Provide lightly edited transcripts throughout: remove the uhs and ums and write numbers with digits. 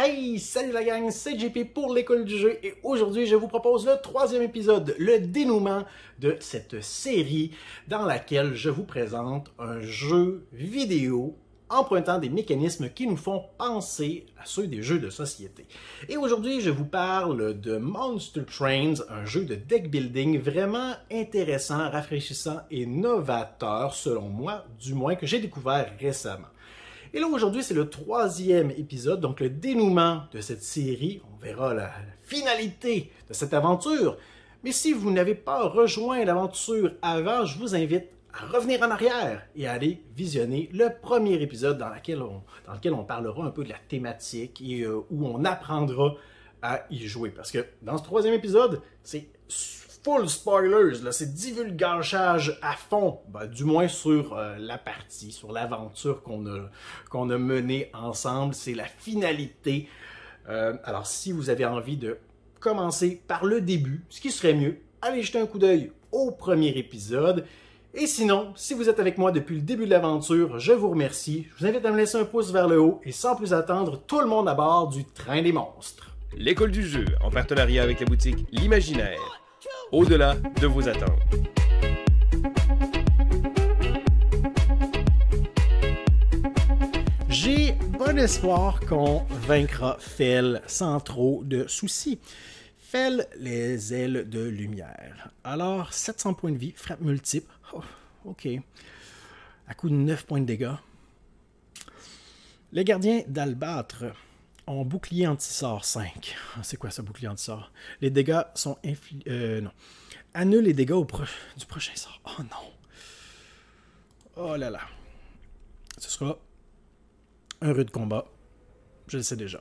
Hey, salut la gang, c'est JP pour l'école du jeu et aujourd'hui je vous propose le troisième épisode, le dénouement de cette série dans laquelle je vous présente un jeu vidéo empruntant des mécanismes qui nous font penser à ceux des jeux de société. Et aujourd'hui je vous parle de Monster Trains, un jeu de deck building vraiment intéressant, rafraîchissant et novateur selon moi, du moins que j'ai découvert récemment. Et là, aujourd'hui, c'est le troisième épisode, donc le dénouement de cette série. On verra la finalité de cette aventure. Mais si vous n'avez pas rejoint l'aventure avant, je vous invite à revenir en arrière et à aller visionner le premier épisode dans lequel on parlera un peu de la thématique et où on apprendra à y jouer. Parce que dans ce troisième épisode, c'est full spoilers, c'est divulgachage à fond, du moins sur la partie, sur l'aventure qu'on a menée ensemble, c'est la finalité. Alors si vous avez envie de commencer par le début, ce qui serait mieux, allez jeter un coup d'œil au premier épisode. Et sinon, si vous êtes avec moi depuis le début de l'aventure, je vous remercie. Je vous invite à me laisser un pouce vers le haut et sans plus attendre, tout le monde à bord du train des monstres. L'école du jeu, en partenariat avec la boutique L'Imaginaire. Au-delà de vos attentes. J'ai bon espoir qu'on vaincra Fel sans trop de soucis. Fel, les ailes de lumière. Alors, 700 points de vie, frappe multiple. Oh, ok. À coup de 9 points de dégâts. Les gardiens d'Albâtre ont bouclier anti-sort 5. C'est quoi ça, bouclier anti-sort? Les dégâts sont non. Annule les dégâts du prochain sort. Oh non. Oh là là. Ce sera un rude combat. Je le sais déjà.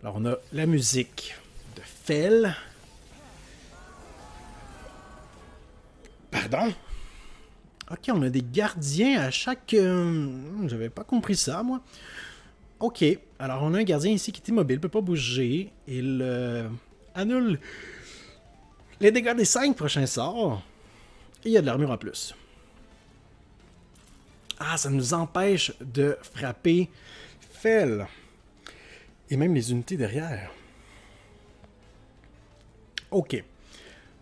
Alors on a la musique de Fel. Pardon? Ok, on a des gardiens à chaque... J'avais pas compris ça, moi. Ok, alors on a un gardien ici qui est immobile, ne peut pas bouger. Il annule les dégâts des 5 prochains sorts. Et il y a de l'armure en plus. Ah, ça nous empêche de frapper Fel. Et même les unités derrière. Ok.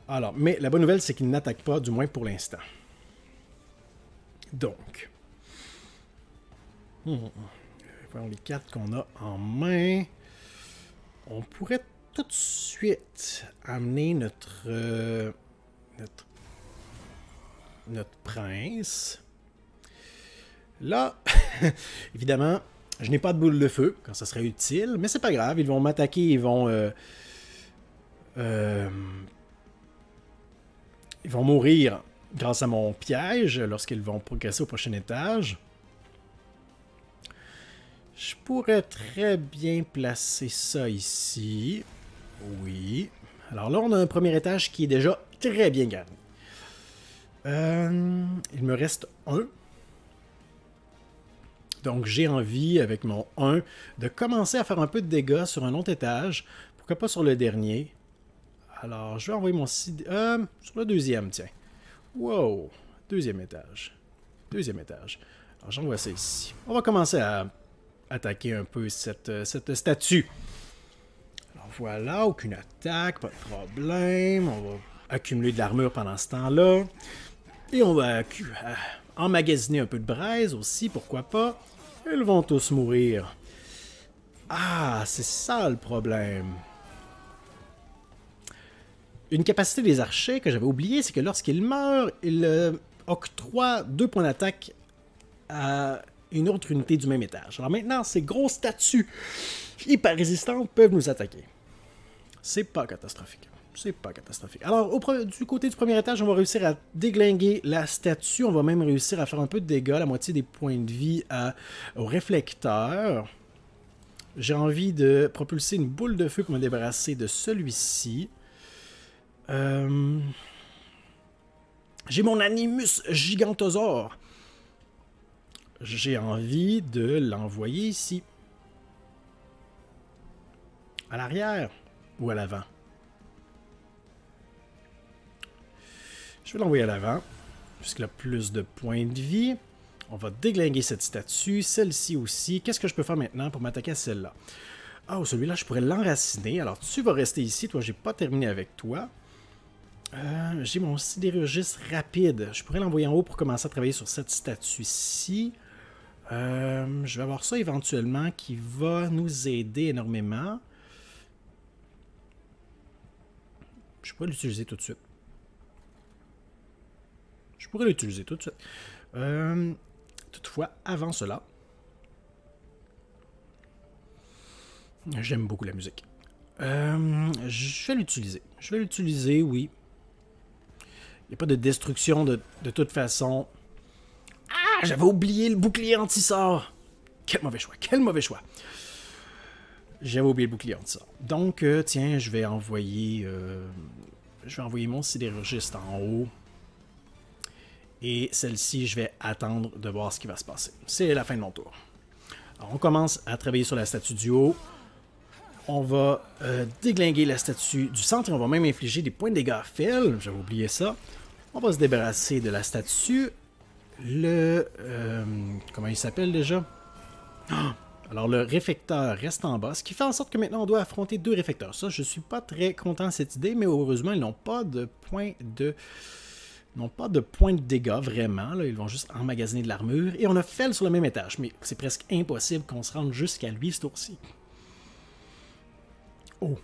Alors, mais la bonne nouvelle, c'est qu'il n'attaque pas, du moins pour l'instant. Donc. Voyons les cartes qu'on a en main. On pourrait tout de suite amener notre prince. Là, évidemment, je n'ai pas de boule de feu quand ça serait utile, mais c'est pas grave, ils vont m'attaquer, ils vont mourir grâce à mon piège lorsqu'ils vont progresser au prochain étage. Je pourrais très bien placer ça ici. Oui. Alors là, on a un premier étage qui est déjà très bien garni. Il me reste un. Donc j'ai envie, avec mon 1, de commencer à faire un peu de dégâts sur un autre étage. Pourquoi pas sur le dernier? Alors, je vais envoyer mon... sur le deuxième, tiens. Wow! Deuxième étage. Deuxième étage. Alors, j'envoie ça ici. On va commencer à attaquer un peu cette statue. Alors voilà, aucune attaque, pas de problème. On va accumuler de l'armure pendant ce temps-là. Et on va emmagasiner un peu de braise aussi, pourquoi pas. Ils vont tous mourir. Ah, c'est ça le problème. Une capacité des archers que j'avais oublié, c'est que lorsqu'ils meurent, ils octroient 2 points d'attaque à une autre unité du même étage. Alors maintenant, ces grosses statues hyper résistantes peuvent nous attaquer. C'est pas catastrophique. C'est pas catastrophique. Alors, du côté du premier étage, on va réussir à déglinguer la statue. On va même réussir à faire un peu de dégâts, la moitié des points de vie au réflecteur. J'ai envie de propulser une boule de feu pour me débarrasser de celui-ci. J'ai mon Animus Gigantosaure. J'ai envie de l'envoyer ici. À l'arrière ou à l'avant? Je vais l'envoyer à l'avant, puisqu'il a plus de points de vie. On va déglinguer cette statue, celle-ci aussi. Qu'est-ce que je peux faire maintenant pour m'attaquer à celle-là? Ah, celui-là, je pourrais l'enraciner. Alors, tu vas rester ici. Toi, j'ai pas terminé avec toi. J'ai mon sidérurgiste rapide. Je pourrais l'envoyer en haut pour commencer à travailler sur cette statue-ci. Je vais avoir ça éventuellement qui va nous aider énormément. Je pourrais l'utiliser tout de suite. Toutefois, avant cela, j'aime beaucoup la musique. Je vais l'utiliser. Oui. Il n'y a pas de destruction de toute façon. Ah, j'avais oublié le bouclier anti-sort. Quel mauvais choix. J'avais oublié le bouclier anti-sort. Donc, tiens, je vais envoyer mon sidérurgiste en haut. Et celle-ci, je vais attendre de voir ce qui va se passer. C'est la fin de mon tour. Alors, on commence à travailler sur la statue du haut. On va déglinguer la statue du centre et on va même infliger des points de dégâts faibles. J'avais oublié ça. On va se débarrasser de la statue. Comment il s'appelle déjà? Alors, le réfecteur reste en bas, ce qui fait en sorte que maintenant, on doit affronter 2 réfecteurs. Ça, je suis pas très content de cette idée, mais heureusement, ils n'ont pas de points de dégâts, vraiment. Là. Ils vont juste emmagasiner de l'armure. Et on a Fel sur le même étage, mais c'est presque impossible qu'on se rende jusqu'à lui, ce tour-ci. Oh,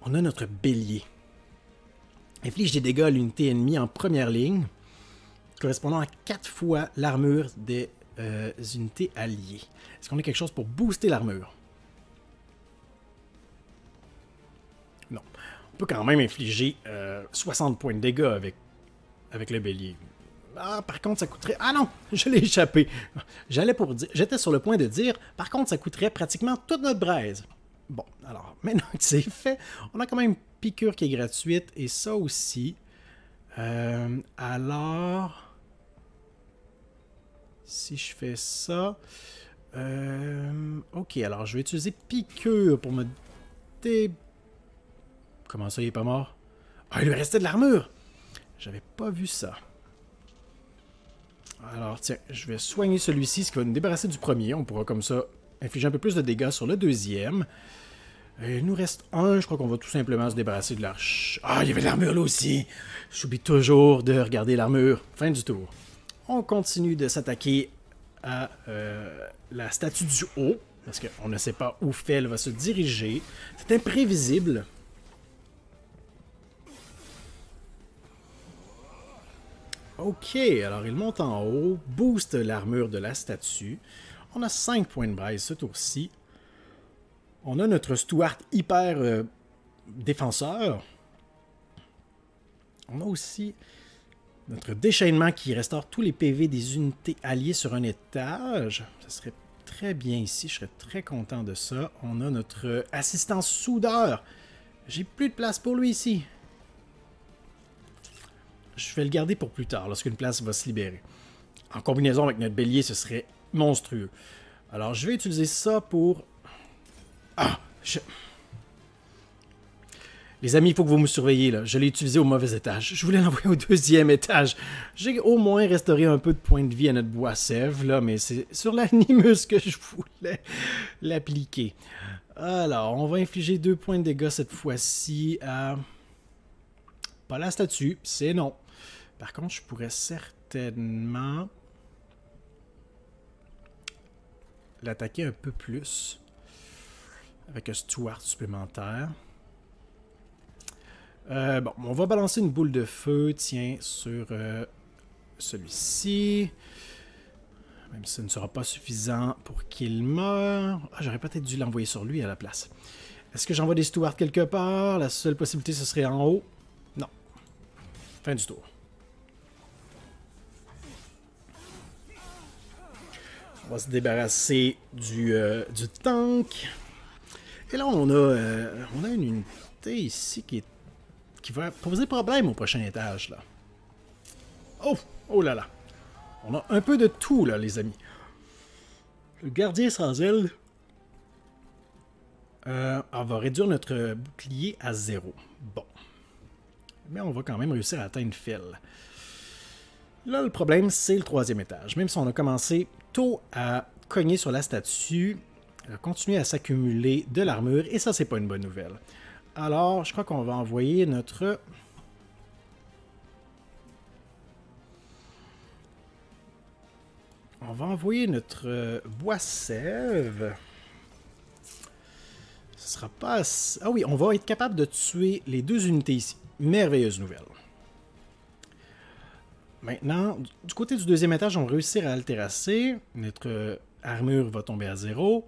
on a notre bélier. Inflige des dégâts à l'unité ennemie en première ligne, correspondant à 4 fois l'armure des unités alliées. Est-ce qu'on a quelque chose pour booster l'armure? Non. On peut quand même infliger 60 points de dégâts avec le bélier. Ah, par contre, ça coûterait... Ah non, je l'ai échappé. J'étais sur le point de dire, par contre, ça coûterait pratiquement toute notre braise. Bon, alors, maintenant que c'est fait, on a quand même piqûre qui est gratuite, et ça aussi. Alors... Si je fais ça... ok, alors je vais utiliser piqûre pour me Comment ça, il est pas mort? Ah, il lui restait de l'armure! J'avais pas vu ça. Alors, tiens, je vais soigner celui-ci, ce qui va nous débarrasser du premier. On pourra comme ça infliger un peu plus de dégâts sur le deuxième. Il nous reste un, je crois qu'on va tout simplement se débarrasser de l'arche. Ah, il y avait de l'armure là aussi! J'oublie toujours de regarder l'armure. Fin du tour. On continue de s'attaquer à la statue du haut, parce qu'on ne sait pas où Fel va se diriger. C'est imprévisible. Ok, alors il monte en haut, booste l'armure de la statue. On a 5 points de braise ce tour-ci. On a notre Stuart hyper défenseur. On a aussi notre déchaînement qui restaure tous les PV des unités alliées sur un étage. Ça serait très bien ici, je serais très content de ça. On a notre assistant soudeur. J'ai plus de place pour lui ici. Je vais le garder pour plus tard, lorsqu'une place va se libérer. En combinaison avec notre bélier, ce serait monstrueux. Alors, je vais utiliser ça pour... Ah! Les amis, il faut que vous me surveillez, là. Je l'ai utilisé au mauvais étage. Je voulais l'envoyer au 2e étage. J'ai au moins restauré un peu de points de vie à notre bois sève, là, mais c'est sur l'animus que je voulais l'appliquer. Alors, on va infliger 2 points de dégâts cette fois-ci à... Pas la statue, c'est non. Par contre, je pourrais certainement l'attaquer un peu plus avec un Stuart supplémentaire. Bon, on va balancer une boule de feu, tiens, sur celui-ci. Même si ce ne sera pas suffisant pour qu'il meure. Ah, j'aurais peut-être dû l'envoyer sur lui à la place. Est-ce que j'envoie des Stuarts quelque part? La seule possibilité, ce serait en haut. Non. Fin du tour. On va se débarrasser du tank. Et là, on a une unité ici qui va poser problème au prochain étage, là. Oh! Oh là là! On a un peu de tout, là, les amis. Le gardien sans aile va réduire notre bouclier à 0. Bon. Mais on va quand même réussir à atteindre Fel. Là, le problème, c'est le 3e étage. Même si on a commencé tôt à cogner sur la statue, elle a continué à s'accumuler de l'armure, et ça, c'est pas une bonne nouvelle. Alors, je crois qu'on va envoyer notre... On va envoyer notre bois-sève. Ce sera pas... assez... Ah oui, on va être capable de tuer les 2 unités ici. Merveilleuse nouvelle. Maintenant, du côté du 2e étage, on va réussir à le terrasser. Notre armure va tomber à 0.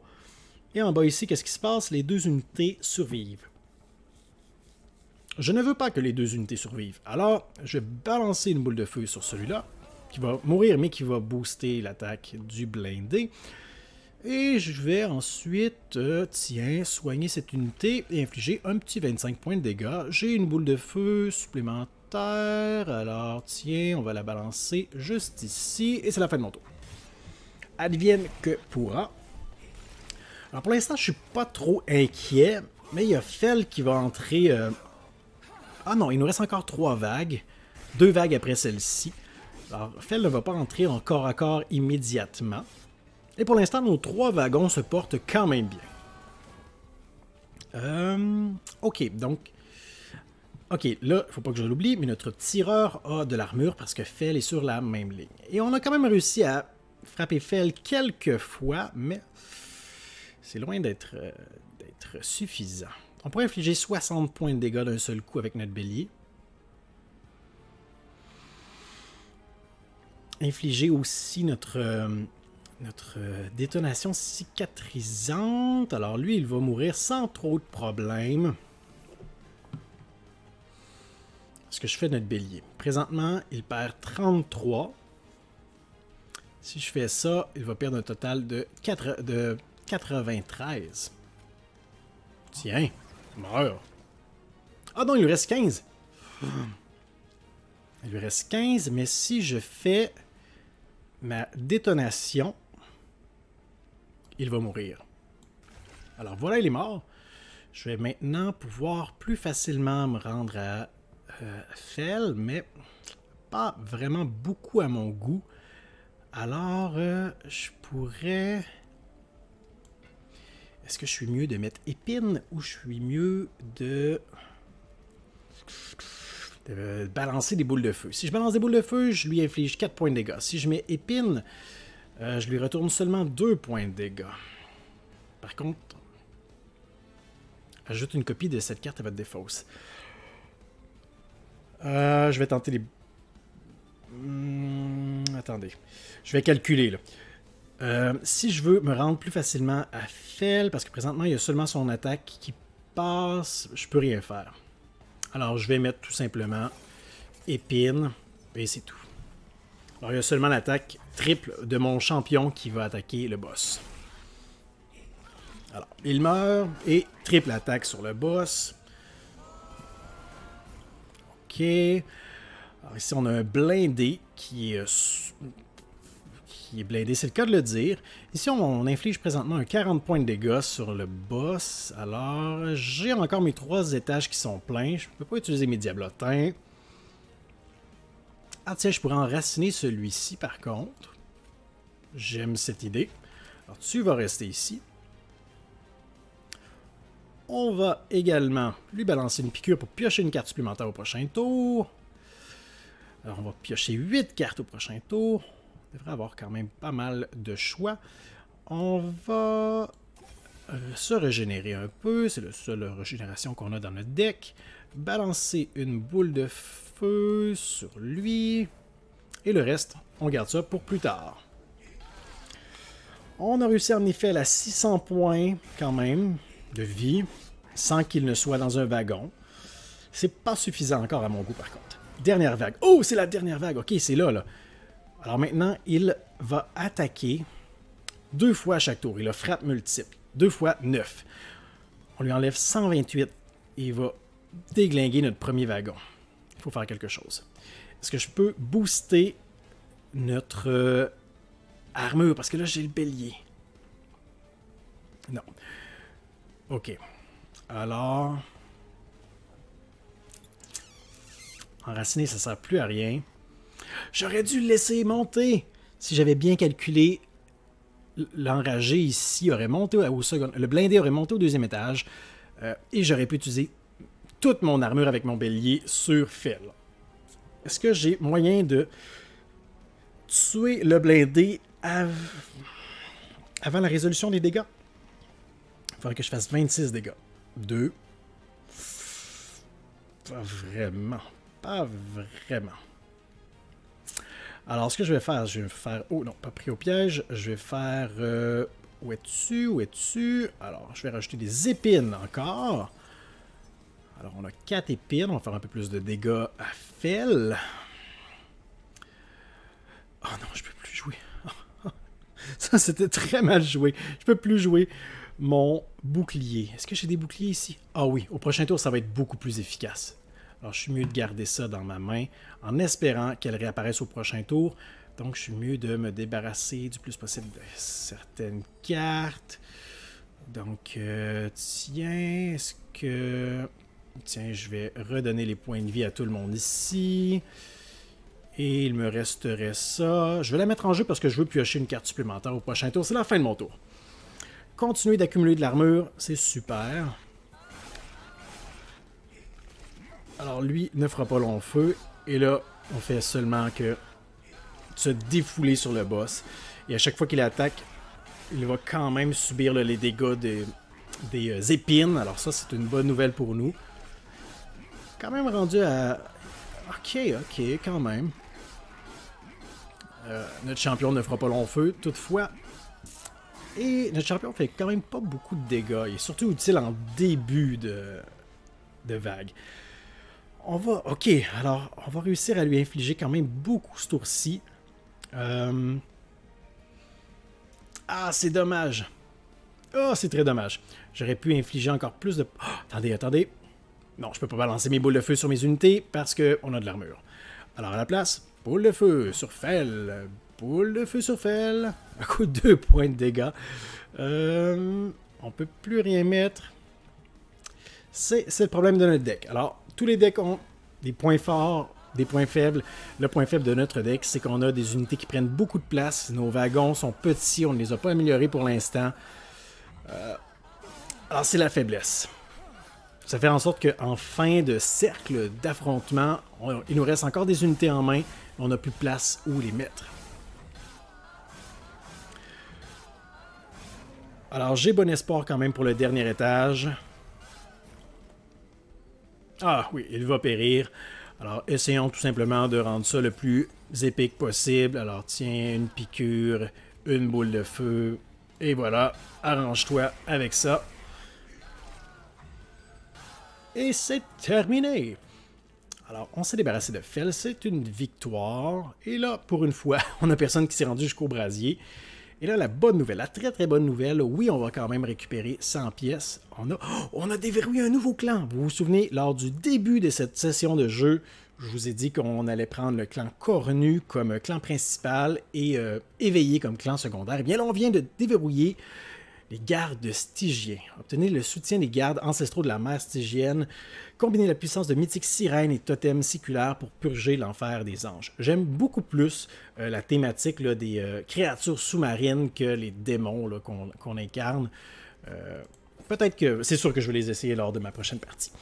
Et en bas ici, qu'est-ce qui se passe? Les 2 unités survivent. Je ne veux pas que les 2 unités survivent. Alors, je vais balancer une boule de feu sur celui-là, qui va mourir, mais qui va booster l'attaque du blindé. Et je vais ensuite, soigner cette unité et infliger un petit 25 points de dégâts. J'ai une boule de feu supplémentaire. Alors, tiens, on va la balancer juste ici. Et c'est la fin de mon tour. Advienne que pourra. Alors, pour l'instant, je suis pas trop inquiet. Mais il y a Fel qui va entrer... Ah non, il nous reste encore 3 vagues. 2 vagues après celle-ci. Alors, Fel ne va pas entrer en corps à corps immédiatement. Et pour l'instant, nos 3 wagons se portent quand même bien. Ok, donc... Ok, là, il faut pas que je l'oublie, mais notre tireur a de l'armure parce que Fel est sur la même ligne. Et on a quand même réussi à frapper Fel quelques fois, mais c'est loin d'être suffisant. On pourrait infliger 60 points de dégâts d'un seul coup avec notre bélier. Infliger aussi notre détonation cicatrisante. Alors lui, il va mourir sans trop de problèmes. Ce que je fais de notre bélier. Présentement, il perd 33. Si je fais ça, il va perdre un total de 93. Tiens, meurs. Ah non, il lui reste 15. Il lui reste 15, mais si je fais ma détonation, il va mourir. Alors voilà, il est mort. Je vais maintenant pouvoir plus facilement me rendre à Fel, mais pas vraiment beaucoup à mon goût. Alors, je pourrais... Est-ce que je suis mieux de mettre épine ou je suis mieux de balancer des boules de feu? Si je balance des boules de feu, je lui inflige 4 points de dégâts. Si je mets épine, je lui retourne seulement 2 points de dégâts. Par contre, ajoute une copie de cette carte à votre défausse. Je vais tenter les... attendez. Je vais calculer, là. Si je veux me rendre plus facilement à Fel, parce que présentement, il y a seulement son attaque qui passe, je peux rien faire. Alors, je vais mettre tout simplement épine, et c'est tout. Alors, il y a seulement l'attaque triple de mon champion qui va attaquer le boss. Alors, il meurt, et triple attaque sur le boss. Ok. Alors ici, on a un blindé qui est blindé, c'est le cas de le dire. Ici, on inflige présentement un 40 points de dégâts sur le boss. Alors, j'ai encore mes 3 étages qui sont pleins. Je ne peux pas utiliser mes diablotins. Ah tiens, je pourrais enraciner celui-ci par contre. J'aime cette idée. Alors, tu vas rester ici. On va également lui balancer une piqûre pour piocher une carte supplémentaire au prochain tour. Alors, on va piocher 8 cartes au prochain tour. On devrait avoir quand même pas mal de choix. On va se régénérer un peu. C'est la seule régénération qu'on a dans notre deck. Balancer une boule de feu sur lui. Et le reste, on garde ça pour plus tard. On a réussi en effet à 600 points quand même de vie, sans qu'il ne soit dans un wagon. C'est pas suffisant encore à mon goût par contre. Dernière vague. Oh, c'est la dernière vague. Ok, c'est là. Alors maintenant, il va attaquer 2 fois à chaque tour. Il a frappe multiple. 2 fois 9. On lui enlève 128. Et il va déglinguer notre premier wagon. Il faut faire quelque chose. Est-ce que je peux booster notre armure? Parce que là, j'ai le bélier. Non. Ok. Alors... enraciner, ça ne sert plus à rien. J'aurais dû le laisser monter. Si j'avais bien calculé, l'enragé ici aurait monté au second... Le blindé aurait monté au deuxième étage. Et j'aurais pu utiliser toute mon armure avec mon bélier sur Fel. Est-ce que j'ai moyen de tuer le blindé avant la résolution des dégâts? Il faudrait que je fasse 26 dégâts. 2. Pas vraiment. Pas vraiment. Alors, ce que je vais faire, oh non, pas pris au piège. Je vais faire... où es-tu? Où es-tu? Alors, je vais rajouter des épines encore. Alors, on a 4 épines. On va faire un peu plus de dégâts à Fel. Oh non, je peux plus jouer. Ça, c'était très mal joué. Je peux plus jouer mon bouclier. Est-ce que j'ai des boucliers ici? Ah oui, au prochain tour, ça va être beaucoup plus efficace. Alors, je suis mieux de garder ça dans ma main en espérant qu'elle réapparaisse au prochain tour. Donc, je suis mieux de me débarrasser du plus possible de certaines cartes. Donc, tiens, est-ce que... Tiens, je vais redonner les points de vie à tout le monde ici. Et il me resterait ça. Je vais la mettre en jeu parce que je veux piocher une carte supplémentaire au prochain tour. C'est la fin de mon tour. Continuer d'accumuler de l'armure, c'est super. Alors lui ne fera pas long feu. Et là, on fait seulement que se défouler sur le boss. Et à chaque fois qu'il attaque, il va quand même subir les dégâts des épines. Alors ça, c'est une bonne nouvelle pour nous. Quand même rendu à... Ok, quand même. Notre champion ne fera pas long feu, toutefois. Et notre champion fait quand même pas beaucoup de dégâts. Il est surtout utile en début de vague. On va... Ok, alors, on va réussir à lui infliger quand même beaucoup ce tour-ci. Ah, c'est dommage. Oh, c'est très dommage. J'aurais pu infliger encore plus de... Oh, attendez. Non, je peux pas balancer mes boules de feu sur mes unités parce qu'on a de l'armure. Alors à la place, boule de feu sur Fel. Boule de feu sur Fel. À coup de 2 points de dégâts. On peut plus rien mettre. C'est le problème de notre deck. Alors, tous les decks ont des points forts, des points faibles. Le point faible de notre deck, c'est qu'on a des unités qui prennent beaucoup de place. Nos wagons sont petits, on ne les a pas améliorés pour l'instant. Alors, c'est la faiblesse. Ça fait en sorte qu'en fin de cercle d'affrontement, il nous reste encore des unités en main, on n'a plus de place où les mettre. Alors, j'ai bon espoir quand même pour le dernier étage. Ah oui, il va périr. Alors, essayons tout simplement de rendre ça le plus épique possible. Alors, tiens, une piqûre, une boule de feu, et voilà, arrange-toi avec ça. Et c'est terminé. Alors, on s'est débarrassé de Fel, c'est une victoire. Et là, pour une fois, on n'a personne qui s'est rendu jusqu'au brasier. Et là, la bonne nouvelle, la très très bonne nouvelle, oui, on va quand même récupérer 100 pièces. On a déverrouillé un nouveau clan. Vous vous souvenez, lors du début de cette session de jeu, je vous ai dit qu'on allait prendre le clan Cornu comme clan principal et Éveillé comme clan secondaire. Eh bien là, on vient de déverrouiller les gardes stygiens. Obtenez le soutien des gardes ancestraux de la mer stygienne. Combinez la puissance de mythiques sirènes et totems séculaires pour purger l'enfer des anges. J'aime beaucoup plus la thématique là, des créatures sous-marines que les démons qu'on incarne. Peut-être que... C'est sûr que je vais les essayer lors de ma prochaine partie.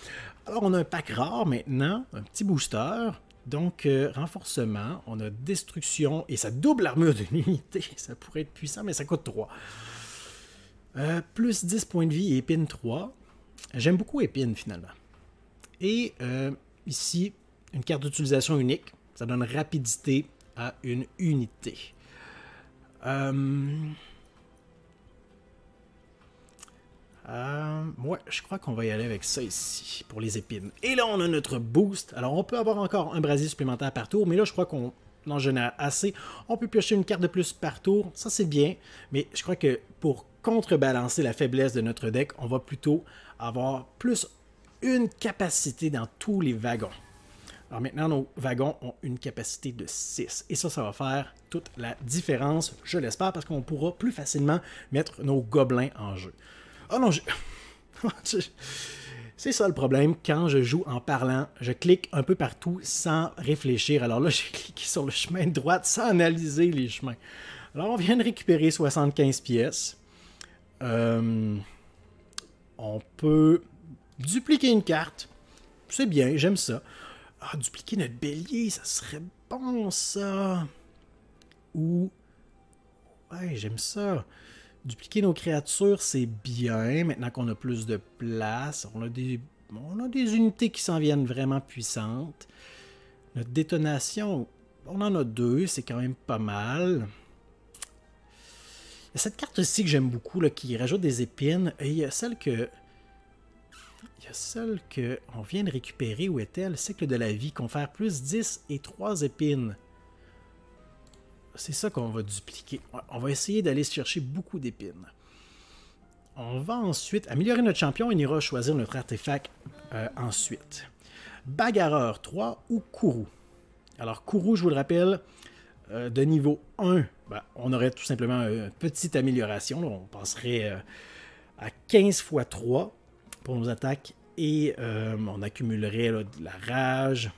Alors, on a un pack rare maintenant, un petit booster. Donc, renforcement, on a destruction et ça double l'armure d'une unité. Ça pourrait être puissant, mais ça coûte 3. Plus 10 points de vie et épine 3. J'aime beaucoup épine finalement. Et ici, une carte d'utilisation unique. Ça donne rapidité à une unité. Ouais, je crois qu'on va y aller avec ça ici, pour les épines. Et là, on a notre boost. Alors, on peut avoir encore un brasier supplémentaire par tour, mais là, je crois qu'on en génère assez. On peut piocher une carte de plus par tour. Ça, c'est bien. Mais je crois que pour contrebalancer la faiblesse de notre deck, on va plutôt avoir plus une capacité dans tous les wagons. Alors maintenant, nos wagons ont une capacité de 6. Et ça va faire toute la différence, je l'espère, parce qu'on pourra plus facilement mettre nos gobelins en jeu. Oh non, C'est ça le problème, quand je joue en parlant, je clique un peu partout sans réfléchir. Alors là, j'ai cliqué sur le chemin de droite sans analyser les chemins. Alors on vient de récupérer 75 pièces. On peut dupliquer une carte. C'est bien, j'aime ça. Ah, dupliquer notre bélier, ça serait bon ça. Ou... ouais, j'aime ça. Dupliquer nos créatures, c'est bien. Maintenant qu'on a plus de place, on a des unités qui s'en viennent vraiment puissantes. Notre détonation, on en a 2, c'est quand même pas mal. Il y a cette carte-ci que j'aime beaucoup, là, qui rajoute des épines. Et il y a celle que... on vient de récupérer. Où est-elle? Cycle de la vie. Confère plus 10 et 3 épines. C'est ça qu'on va dupliquer. On va essayer d'aller chercher beaucoup d'épines. On va ensuite améliorer notre champion et on ira choisir notre artefact ensuite. Bagarreur 3 ou Kourou. Alors Kourou, je vous le rappelle, de niveau 1, ben, on aurait tout simplement une petite amélioration. Là. On passerait à 15 x 3 pour nos attaques et on accumulerait là, de la rage.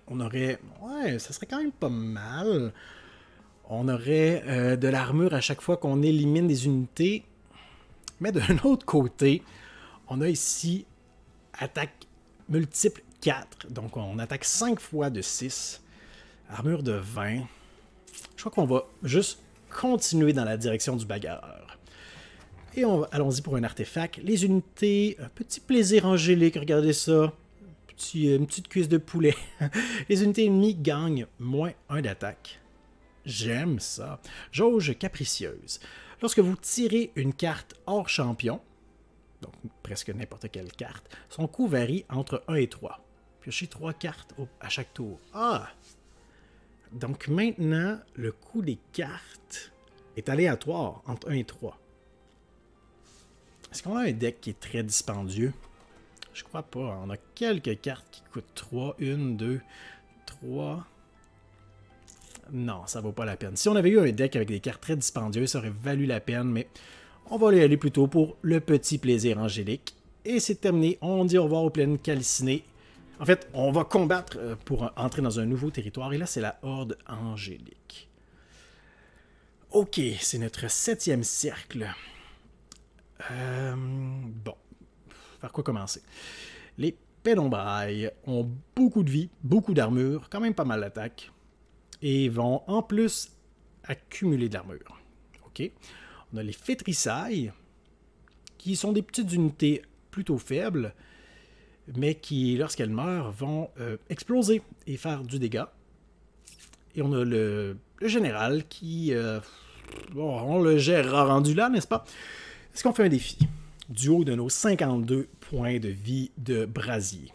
On aurait... ouais, ça serait quand même pas mal. On aurait de l'armure à chaque fois qu'on élimine des unités. Mais d'un autre côté, on a ici attaque multiple 4. Donc on attaque 5 fois de 6. Armure de 20. Je crois qu'on va juste continuer dans la direction du bagarreur. Et allons-y pour un artefact. Les unités, un petit plaisir angélique, regardez ça. Une petite cuisse de poulet. Les unités ennemies gagnent moins 1 d'attaque. J'aime ça. Jauge capricieuse. Lorsque vous tirez une carte hors champion, donc presque n'importe quelle carte, son coût varie entre 1 et 3. Piochez 3 cartes à chaque tour. Ah! Donc maintenant, le coût des cartes est aléatoire entre 1 et 3. Est-ce qu'on a un deck qui est très dispendieux? Je crois pas. On a quelques cartes qui coûtent 3. 1, 2, 3. Non, ça vaut pas la peine. Si on avait eu un deck avec des cartes très dispendieuses, ça aurait valu la peine, mais on va aller plutôt pour le petit plaisir angélique. Et c'est terminé. On dit au revoir aux plaines calcinées. En fait, on va combattre pour entrer dans un nouveau territoire. Et là, c'est la horde angélique. Ok, c'est notre 7e cercle. Bon. Par quoi commencer? Les pénombrailles ont beaucoup de vie, beaucoup d'armure, quand même pas mal d'attaque, et vont en plus accumuler de l'armure. Ok. On a les fétrissailles, qui sont des petites unités plutôt faibles, mais qui, lorsqu'elles meurent, vont exploser et faire du dégât. Et on a le général qui... bon, on le gérera rendu là, n'est-ce pas? Est-ce qu'on fait un défi? Du haut de nos 52 points de vie de brasier.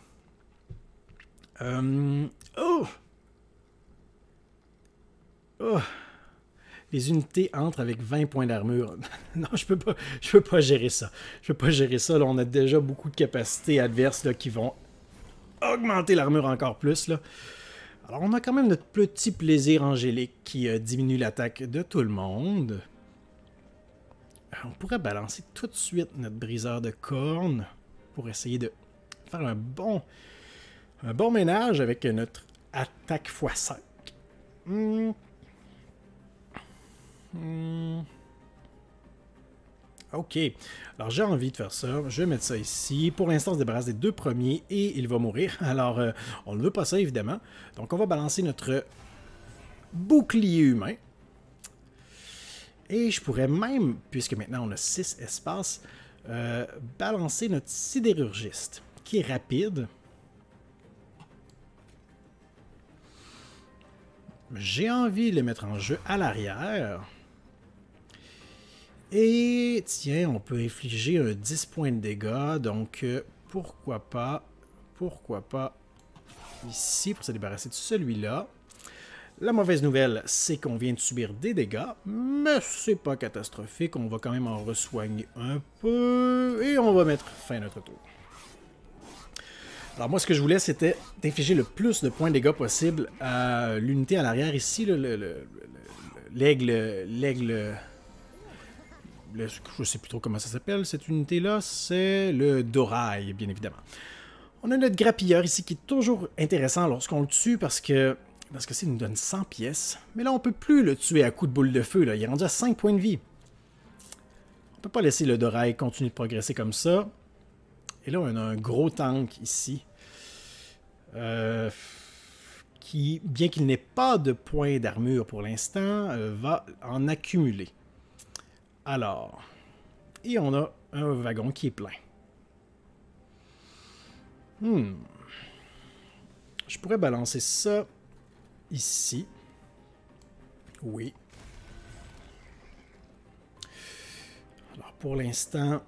Oh! Les unités entrent avec 20 points d'armure. Non, je peux pas gérer ça. Je peux pas gérer ça. Là, on a déjà beaucoup de capacités adverses là, qui vont augmenter l'armure encore plus. Là. Alors, on a quand même notre petit plaisir angélique qui diminue l'attaque de tout le monde. On pourrait balancer tout de suite notre briseur de cornes pour essayer de faire un bon ménage avec notre attaque x5. Ok, alors j'ai envie de faire ça. Je vais mettre ça ici. Pour l'instant, on se débarrasse des 2 premiers et il va mourir. Alors, on ne veut pas ça, évidemment. Donc, on va balancer notre bouclier humain. Et je pourrais même, puisque maintenant on a 6 espaces, balancer notre sidérurgiste, qui est rapide. J'ai envie de le mettre en jeu à l'arrière. Et tiens, on peut infliger un 10 points de dégâts, donc pourquoi pas ici pour se débarrasser de celui-là. La mauvaise nouvelle, c'est qu'on vient de subir des dégâts, mais c'est pas catastrophique, on va quand même en ressoigner un peu, et on va mettre fin à notre tour. Alors moi, ce que je voulais, c'était d'infliger le plus de points de dégâts possible à l'unité à l'arrière ici, l'aigle je ne sais plus trop comment ça s'appelle, cette unité-là, c'est le Dorai, bien évidemment. On a notre grappilleur ici qui est toujours intéressant lorsqu'on le tue parce que ça nous donne 100 pièces. Mais là, on ne peut plus le tuer à coups de boule de feu. Là. Il est rendu à 5 points de vie. On ne peut pas laisser le Dorai continuer de progresser comme ça. Et là, on a un gros tank ici. Qui, bien qu'il n'ait pas de points d'armure pour l'instant, va en accumuler. Alors, et on a un wagon qui est plein. Je pourrais balancer ça ici. Oui. Alors, pour l'instant,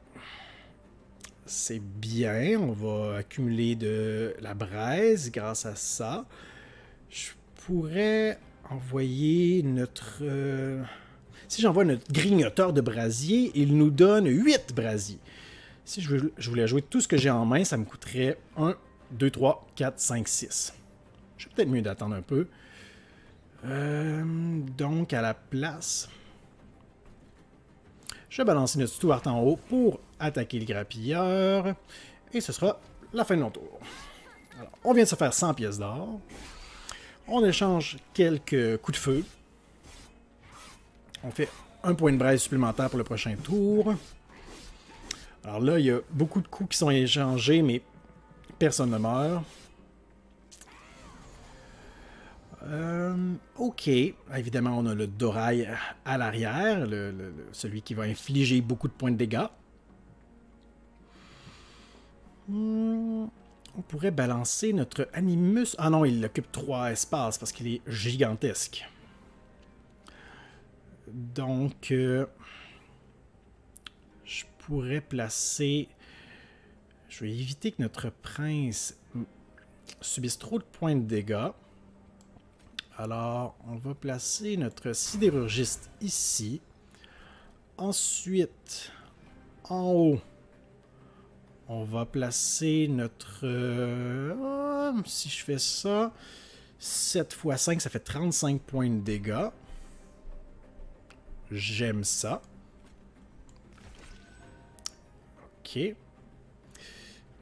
c'est bien. On va accumuler de la braise grâce à ça. Je pourrais envoyer notre... Si j'envoie notre grignoteur de brasier, il nous donne 8 brasiers. Si je voulais jouer tout ce que j'ai en main, ça me coûterait 1, 2, 3, 4, 5, 6. Je vais peut-être mieux d'attendre un peu. Donc, à la place, je vais balancer notre Stuart en haut pour attaquer le grappilleur. Et ce sera la fin de mon tour. Alors, on vient de se faire 100 pièces d'or. On échange quelques coups de feu. On fait un point de braise supplémentaire pour le prochain tour. Alors là, il y a beaucoup de coups qui sont échangés, mais personne ne meurt. Ok. Évidemment, on a le Dorai à l'arrière, celui qui va infliger beaucoup de points de dégâts. On pourrait balancer notre Animus. Ah non, il occupe 3 espaces parce qu'il est gigantesque. Donc, je pourrais placer... Je vais éviter que notre prince subisse trop de points de dégâts. Alors, on va placer notre sidérurgiste ici. Ensuite, en haut, on va placer notre... si je fais ça, 7 x 5, ça fait 35 points de dégâts. J'aime ça. Ok.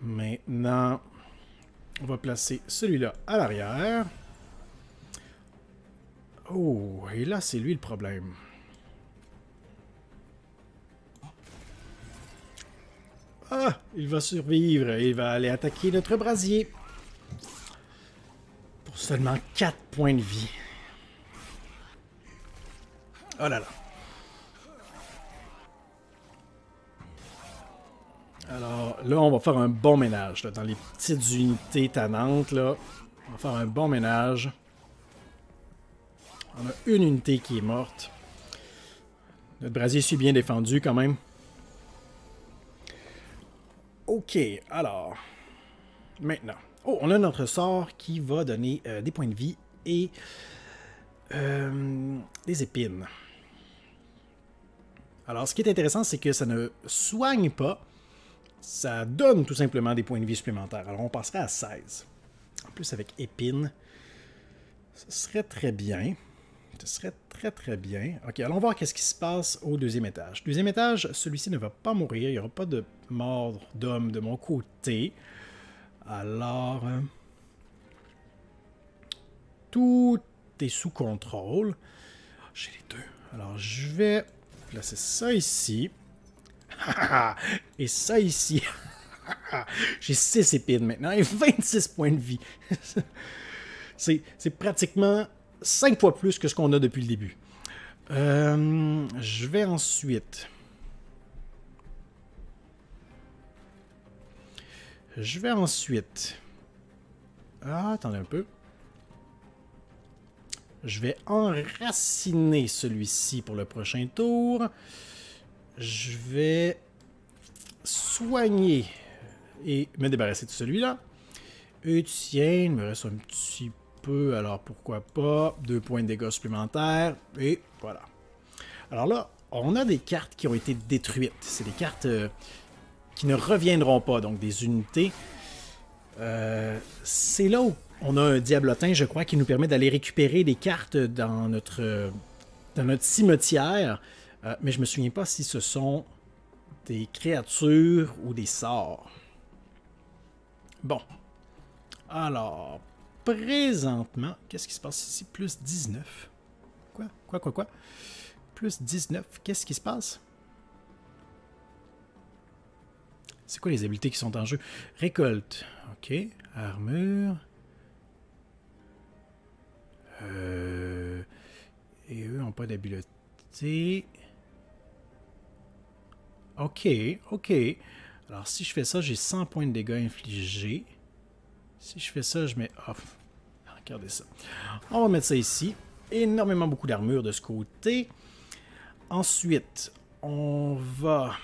Maintenant, on va placer celui-là à l'arrière. Oh, et là, c'est lui le problème. Ah, il va survivre. Il va aller attaquer notre brasier. Pour seulement 4 points de vie. Oh là là. Alors là, on va faire un bon ménage. Là, dans les petites unités tannantes, là, on va faire un bon ménage. On a une unité qui est morte. Notre brasier est bien défendu quand même. Ok, alors. Maintenant. Oh, on a notre sort qui va donner des points de vie et des épines. Alors, ce qui est intéressant, c'est que ça ne soigne pas. Ça donne tout simplement des points de vie supplémentaires. Alors, on passerait à 16. En plus, avec épines, ce serait très bien. Ce serait très, très bien. Ok, allons voir qu'est-ce qui se passe au deuxième étage. Deuxième étage, celui-ci ne va pas mourir. Il n'y aura pas de mort d'homme de mon côté. Alors, tout est sous contrôle. J'ai les deux. Alors, je vais placer ça ici. Et ça ici. J'ai 6 épines maintenant et 26 points de vie. C'est pratiquement 5 fois plus que ce qu'on a depuis le début. Je vais ensuite... Ah, attendez un peu. Je vais enraciner celui-ci pour le prochain tour. Je vais soigner et me débarrasser de celui-là. Et tiens, il me reste un petit peu, alors pourquoi pas. 2 points de dégâts supplémentaires. Et voilà. Alors là, on a des cartes qui ont été détruites. C'est des cartes qui ne reviendront pas, donc des unités. C'est là où on a un diablotin, je crois, qui nous permet d'aller récupérer des cartes dans notre cimetière. Mais je me souviens pas si ce sont des créatures ou des sorts. Bon. Alors, présentement, qu'est-ce qui se passe ici? Plus 19. Quoi? Plus 19, qu'est-ce qui se passe? C'est quoi les habiletés qui sont en jeu? Récolte. OK. Armure. Et eux n'ont pas d'habileté. OK. Alors, si je fais ça, j'ai 100 points de dégâts infligés. Si je fais ça, je mets off. Regardez ça. On va mettre ça ici. Énormément beaucoup d'armure de ce côté. Ensuite, on va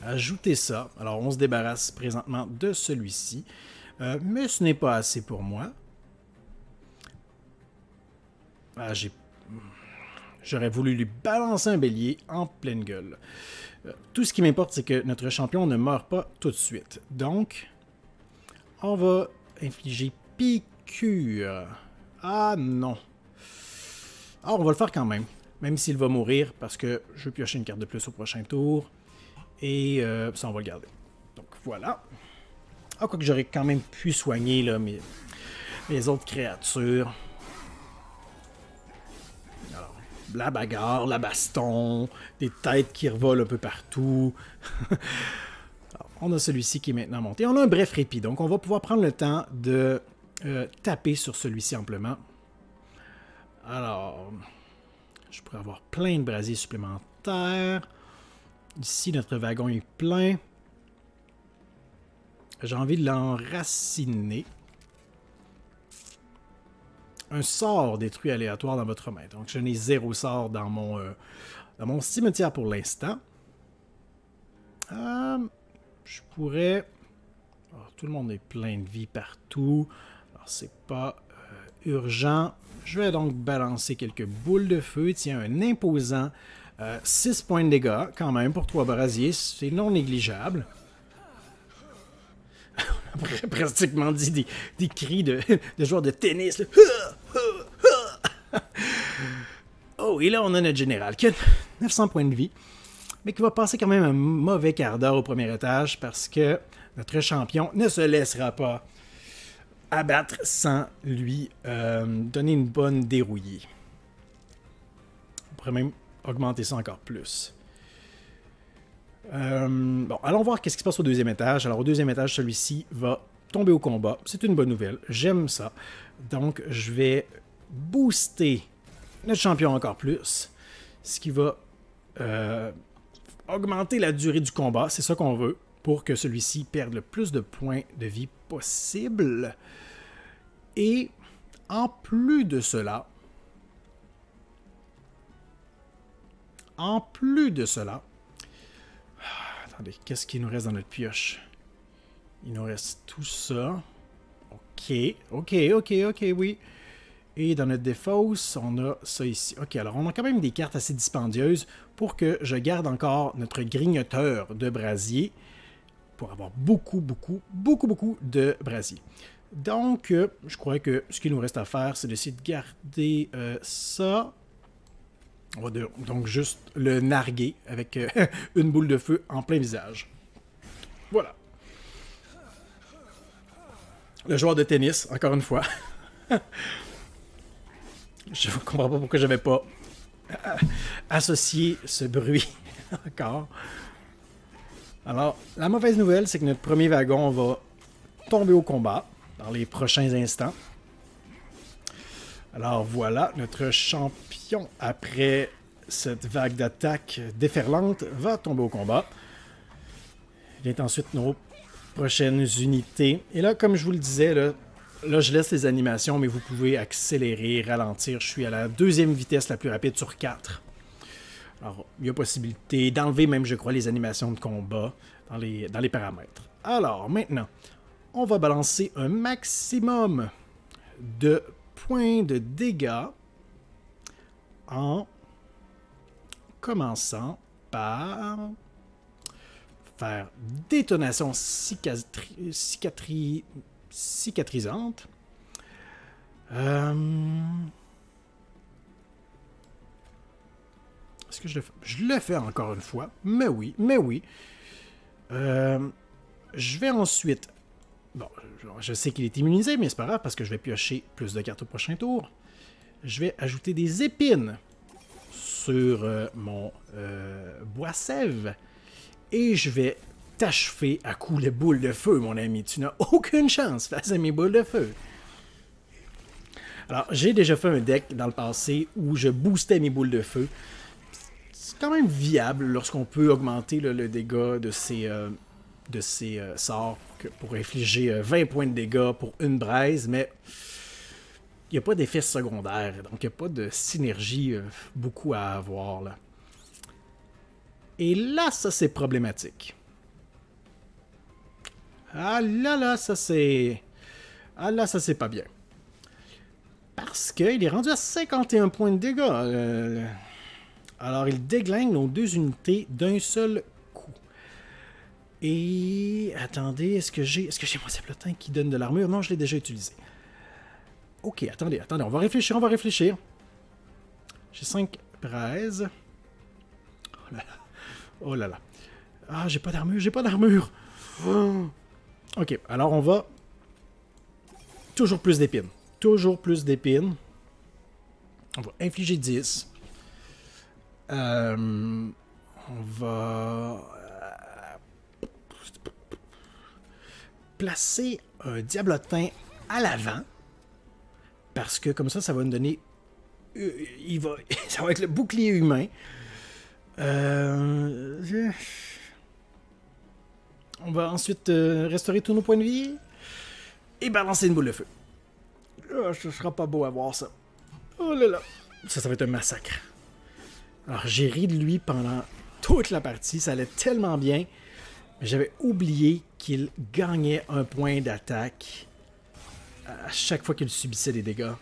ajouter ça. Alors, on se débarrasse présentement de celui-ci. Mais ce n'est pas assez pour moi. J'aurais voulu lui balancer un bélier en pleine gueule. Tout ce qui m'importe, c'est que notre champion ne meurt pas tout de suite. Donc, on va infliger piqûre. Ah non. Ah, on va le faire quand même. Même s'il va mourir, parce que je veux piocher une carte de plus au prochain tour. Et ça, on va le garder. Donc, voilà. Ah, quoique j'aurais quand même pu soigner là, mes autres créatures. Alors, la bagarre, la baston, des têtes qui revolent un peu partout. Alors, on a celui-ci qui est maintenant monté. On a un bref répit, donc on va pouvoir prendre le temps de taper sur celui-ci amplement. Alors, je pourrais avoir plein de brasiers supplémentaires. Ici, notre wagon est plein. J'ai envie de l'enraciner. Un sort détruit aléatoire dans votre main. Donc, je n'ai 0 sort dans mon cimetière pour l'instant. Je pourrais... Oh, tout le monde est plein de vie partout. Alors, c'est pas urgent. Je vais donc balancer quelques boules de feu. Tiens, un imposant 6 points de dégâts, quand même, pour 3 brasiers. C'est non négligeable. On pratiquement dit des cris de joueurs de tennis. Oh, et là, on a notre général qui a 900 points de vie, mais qui va passer quand même un mauvais quart d'heure au premier étage parce que notre champion ne se laissera pas abattre sans lui donner une bonne dérouillée. On pourrait même augmenter ça encore plus. Bon, allons voir qu'est-ce qui se passe au deuxième étage. Alors, au deuxième étage, celui-ci va tomber au combat. C'est une bonne nouvelle. J'aime ça. Donc, je vais booster notre champion encore plus. Ce qui va augmenter la durée du combat. C'est ça qu'on veut pour que celui-ci perde le plus de points de vie possible. Et en plus de cela, attendez, qu'est-ce qu'il nous reste dans notre pioche? Il nous reste tout ça. Ok, oui. Et dans notre défausse, on a ça ici. Ok, alors on a quand même des cartes assez dispendieuses pour que je garde encore notre grignoteur de brasier pour avoir beaucoup de brasier. Donc, je crois que ce qu'il nous reste à faire, c'est d'essayer de garder ça. On va donc juste le narguer avec une boule de feu en plein visage. Voilà. Le joueur de tennis, encore une fois. Je ne comprends pas pourquoi je n'avais pas associé ce bruit encore. Alors, la mauvaise nouvelle, c'est que notre premier wagon va tomber au combat dans les prochains instants. Alors voilà, notre champion, après cette vague d'attaque déferlante, va tomber au combat. Vient ensuite nos prochaines unités. Et là, comme je vous le disais, là je laisse les animations, mais vous pouvez accélérer, ralentir. Je suis à la deuxième vitesse la plus rapide sur 4. Alors, il y a possibilité d'enlever même, je crois, les animations de combat dans les paramètres. Alors, maintenant, on va balancer un maximum de points de dégâts en commençant par faire détonation cicatrisante. Est-ce que je le fais? Je le fais encore une fois. Mais oui, mais oui. Je vais ensuite... Bon, je sais qu'il est immunisé, mais c'est pas grave parce que je vais piocher plus de cartes au prochain tour. Je vais ajouter des épines sur mon bois-sève. Et je vais t'achever à coups de boules de feu, mon ami. Tu n'as aucune chance face à mes boules de feu. Alors, j'ai déjà fait un deck dans le passé où je boostais mes boules de feu. C'est quand même viable lorsqu'on peut augmenter le dégât de ces sorts pour infliger 20 points de dégâts pour une braise, mais il n'y a pas d'effet secondaire, donc il n'y a pas de synergie beaucoup à avoir là. Et là, ça c'est problématique. Ah là, ça c'est... Ah là, ça c'est pas bien. Parce qu'il est rendu à 51 points de dégâts. Alors, il déglingue nos 2 unités d'un seul coup. Et... Attendez, est-ce que j'ai mon saplotin qui donne de l'armure? Non, je l'ai déjà utilisé. Ok, attendez, on va réfléchir. J'ai 5 braises. Oh là là. Ah, j'ai pas d'armure. Oh. Ok, alors on va... Toujours plus d'épines. On va infliger 10. On va... placer un diablotin à l'avant. Parce que comme ça va nous donner... ça va être le bouclier humain. On va ensuite restaurer tous nos points de vie. Et balancer une boule de feu. Oh, ce sera pas beau à voir ça. Oh là là. Ça va être un massacre. Alors j'ai ri de lui pendant toute la partie. Ça allait tellement bien. Mais j'avais oublié qu'il gagnait un point d'attaque à chaque fois qu'il subissait des dégâts.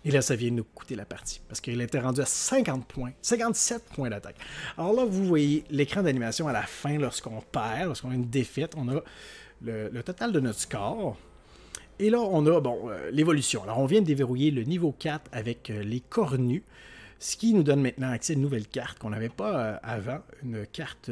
Et là, ça vient de nous coûter la partie. Parce qu'il était rendu à 50 points. 57 points d'attaque. Alors là, vous voyez l'écran d'animation à la fin, lorsqu'on perd, lorsqu'on a une défaite, on a le total de notre score. Et là, on a l'évolution. Alors, on vient de déverrouiller le niveau 4 avec les cornus, ce qui nous donne maintenant accès à une nouvelle carte qu'on n'avait pas avant. Une carte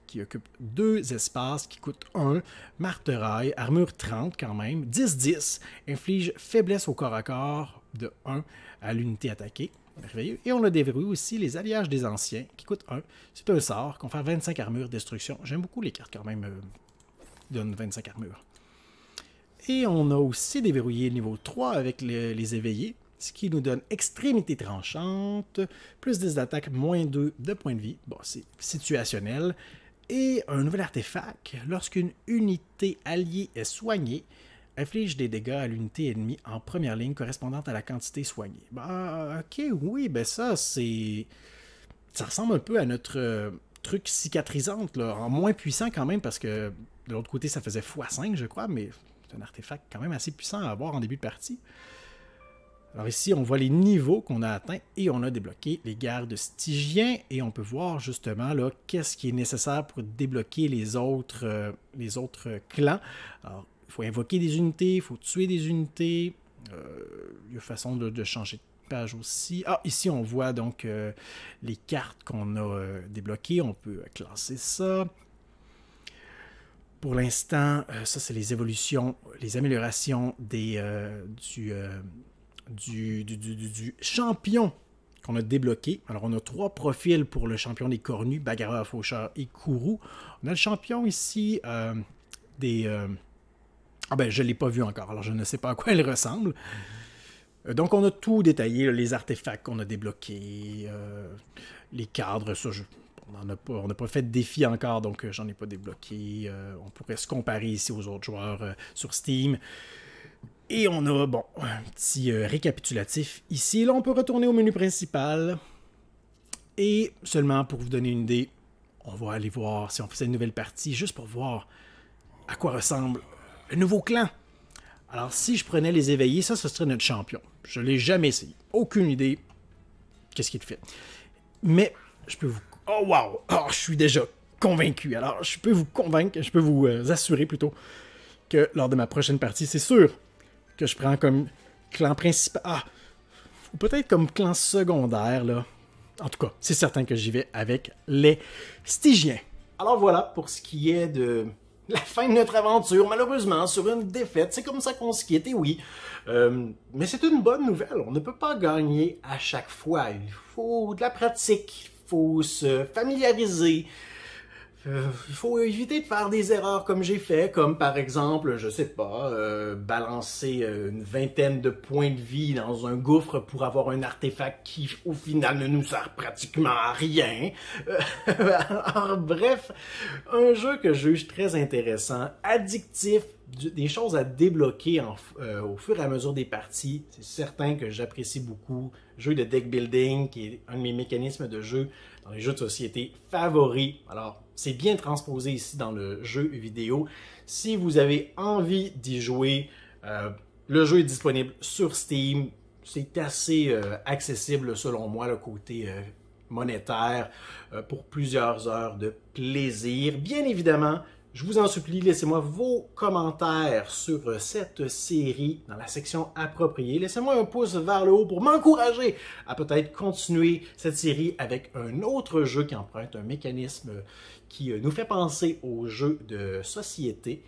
qui occupe 2 espaces, qui coûte 1, marterail, armure 30 quand même, 10-10, inflige faiblesse au corps à corps de 1 à l'unité attaquée. Merveilleux. Et on a déverrouillé aussi les alliages des anciens, qui coûtent 1. C'est un sort, confère 25 armures, destruction. J'aime beaucoup les cartes quand même, qui donnent 25 armures. Et on a aussi déverrouillé le niveau 3 avec les éveillés, ce qui nous donne extrémité tranchante, plus 10 d'attaque, moins 2 de points de vie. Bon, c'est situationnel. Et un nouvel artefact, lorsqu'une unité alliée est soignée, inflige des dégâts à l'unité ennemie en première ligne correspondant à la quantité soignée. Bah, ok, oui, ben ça, c'est... Ça ressemble un peu à notre truc cicatrisante, là, en moins puissant quand même, parce que de l'autre côté, ça faisait x5, je crois, mais c'est un artefact quand même assez puissant à avoir en début de partie. Alors ici, on voit les niveaux qu'on a atteints et on a débloqué les gardes stygiens et on peut voir justement là qu'est-ce qui est nécessaire pour débloquer les autres clans. Alors, il faut invoquer des unités, il faut tuer des unités. Il y a façon de changer de page aussi. Ah, ici, on voit donc les cartes qu'on a débloquées. On peut classer ça. Pour l'instant, ça, c'est les évolutions, les améliorations du champion qu'on a débloqué. Alors, on a 3 profils pour le champion des cornus, Bagara, Faucheur et Kourou. On a le champion ici Ah ben, je ne l'ai pas vu encore, alors je ne sais pas à quoi elle ressemble. Donc, on a tout détaillé, là, les artefacts qu'on a débloqués, les cadres, ça, on n'a pas fait de défi encore, donc j'en ai pas débloqué. On pourrait se comparer ici aux autres joueurs sur Steam. Et on a, bon, un petit récapitulatif ici. Là, on peut retourner au menu principal. Et seulement pour vous donner une idée, on va aller voir si on faisait une nouvelle partie, juste pour voir à quoi ressemble le nouveau clan. Alors, si je prenais les éveillés, ça, ce serait notre champion. Je ne l'ai jamais essayé. Aucune idée qu'est-ce qu'il fait. Mais, je peux vous... Oh, wow! Oh, je suis déjà convaincu. Alors, je peux vous convaincre, je peux vous assurer plutôt que lors de ma prochaine partie, c'est sûr que je prends comme clan principal. Ah! Ou peut-être comme clan secondaire, là. En tout cas, c'est certain que j'y vais avec les Stygiens. Alors voilà pour ce qui est de la fin de notre aventure, malheureusement, sur une défaite. C'est comme ça qu'on se quitte, et oui. Mais c'est une bonne nouvelle. On ne peut pas gagner à chaque fois. Il faut de la pratique, il faut se familiariser. Il faut éviter de faire des erreurs comme j'ai fait, comme par exemple, je sais pas, balancer une vingtaine de points de vie dans un gouffre pour avoir un artefact qui, au final, ne nous sert pratiquement à rien. Alors, bref, un jeu que je juge très intéressant, addictif, des choses à débloquer au fur et à mesure des parties. C'est certain que j'apprécie beaucoup. Jeu de deck building, qui est un de mes mécanismes de jeu dans les jeux de société favoris. Alors, c'est bien transposé ici dans le jeu vidéo. Si vous avez envie d'y jouer, le jeu est disponible sur Steam. C'est assez accessible selon moi, le côté monétaire, pour plusieurs heures de plaisir. Bien évidemment, je vous en supplie, laissez-moi vos commentaires sur cette série dans la section appropriée. Laissez-moi un pouce vers le haut pour m'encourager à peut-être continuer cette série avec un autre jeu qui emprunte un mécanisme qui nous fait penser aux jeux de société.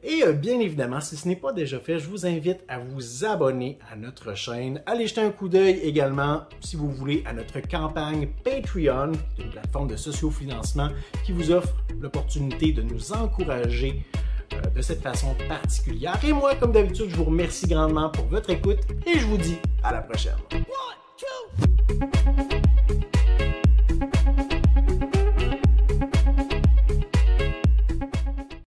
Et bien évidemment, si ce n'est pas déjà fait, je vous invite à vous abonner à notre chaîne. Allez jeter un coup d'œil également, si vous voulez, à notre campagne Patreon, une plateforme de sociofinancement qui vous offre l'opportunité de nous encourager de cette façon particulière. Et moi, comme d'habitude, je vous remercie grandement pour votre écoute et je vous dis à la prochaine. 1, 2